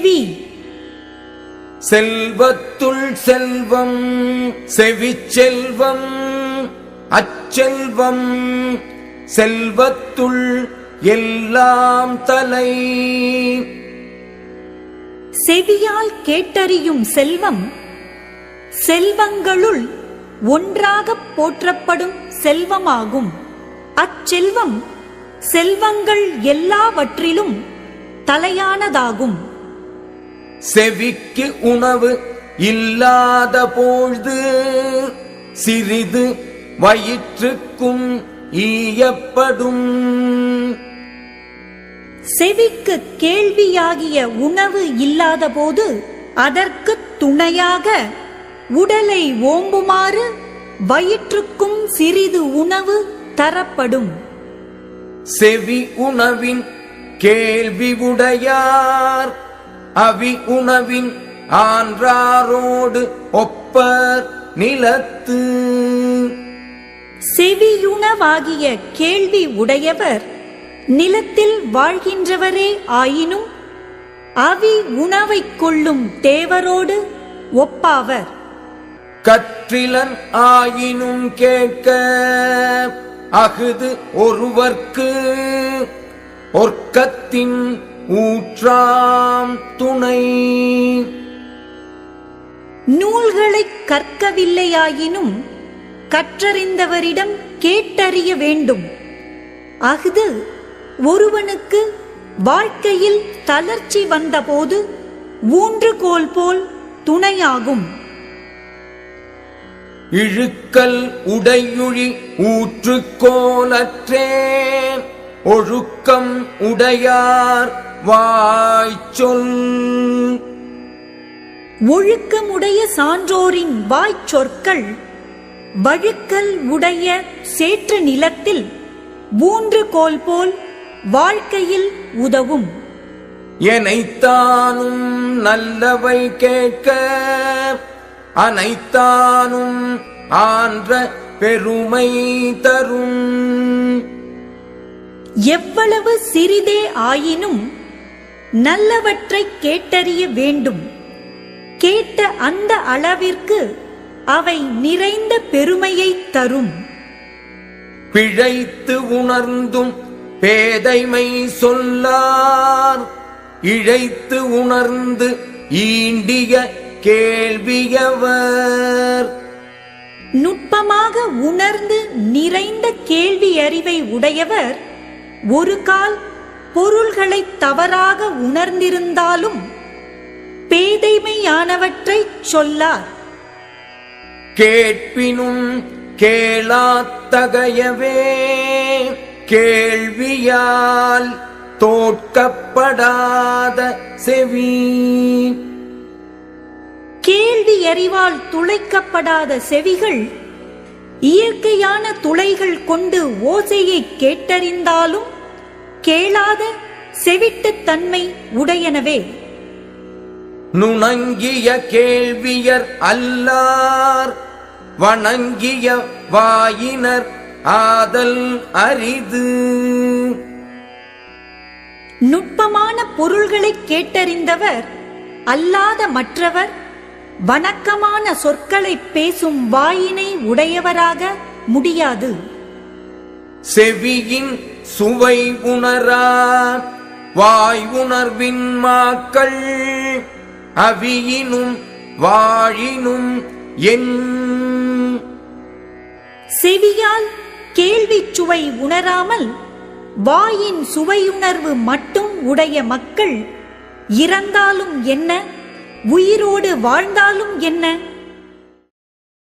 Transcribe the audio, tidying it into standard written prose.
செவி. செல்வத்துள் செல்வம் செவிச்செல்வம் அச்செல்வம் செல்வத்துள் எல்லாம் தலை. செவியால் கேட்டறியும் செல்வம் செல்வங்களுள் ஒன்றாக போற்றப்படும் செல்வமாகும். அச்செல்வம் செல்வங்கள் எல்லாவற்றிலும் தலையானதாகும். செவிக்கு உணவு இல்லாத பொழுது சிறிது வயிற்றுக்கும் ஈயப்படும். செவிக்கு கேள்வியாகிய உணவு இல்லாத போது அதற்கு துணையாக உடலை ஓம்புமாறு வயிற்றுக்கும் சிறிது உணவு தரப்படும். செவி உணவின் கேள்வி உடையார் அவி உணவின் ஆன்றாரோடு ஒப்பர் நிலத்து. செவியுணவாகிய கேள்வி உடையவர் நிலத்தில் வாழ்கின்றவரே ஆயினும் அவி உணவைக் கொள்ளும் தேவரோடு ஒப்பாவர். கற்றிலன் ஆயினும் கேட்க அஃது ஒருவர்க்கு ஒர்க்கத்தின் ஊற்றாம் துணை. நூல்களைக் கற்கவில்லையாயினும் கற்றறிந்தவரிடம் கேட்டறிய வேண்டும். அஃது ஒருவனுக்கு வாழ்க்கையில் தளர்ச்சி வந்தபோது ஊன்றுகோல் போல் துணையாகும். இழுக்கல் உடையுழி ஊற்றுக்கோலற்றே ஒழுக்கம் உடையார் வாய்ச்சொல். ஒழுக்கமுடைய சான்றோரின் வாய்ச்சொற்கள் வழுக்கல் உடைய சேற்று நிலத்தில் ஊன்றுகோல் போல் வாழ்க்கையில் உதவும். எனைத்தானும் நல்லவை கேட்க அனைத்தானும் ஆன்ற பெருமை தரும். எவ்வளவு சிறிதே ஆயினும் நல்லவற்றை கேட்டறிய வேண்டும். கேட்ட அந்த அளவிற்கு அவை நிறைந்த பெருமையை தரும். பிழைத்து உணர்ந்தும் பேதைமை சொல்லார் இழைத்து உணர்ந்து ஈண்டிய கேள்வியவர். நுட்பமாக உணர்ந்து நிறைந்த கேள்வி அறிவை உடையவர் ஒரு கால் பொருள்களை தவறாக உணர்ந்திருந்தாலும் பேதைமையானவற்றை சொல்லார். கேட்பினும் கேளாத்தகையவே கேள்வியால் தோற்கப்படாத செவி. கேள்வி அறிவால் துளைக்கப்படாத செவிகள் இயற்கையான துளைகள் கொண்டு ஓசையை கேட்டறிந்தாலும் கேளாத செவிட்டுத் தன்மை உடையனவே. நுணங்கிய கேள்வியர் அல்லார் வணங்கிய வாயினர் ஆதல் அரிது. நுட்பமான பொருள்களை கேட்டறிந்தவர் அல்லாத மற்றவர் வணக்கமான சொற்களை பேசும் வாயினை உடையவராக முடியாது. செவியின் சுவை உணரா வாய் உணர்வின் மாக்கள் அவியினும் வாழினும் என். செவியால் கேள்வி சுவை உணராமல் வாயின் சுவையுணர்வு மட்டும் உடைய மக்கள் இறந்தாலும் என்ன, உயிரோடு வாழ்ந்தாலும் என்ன,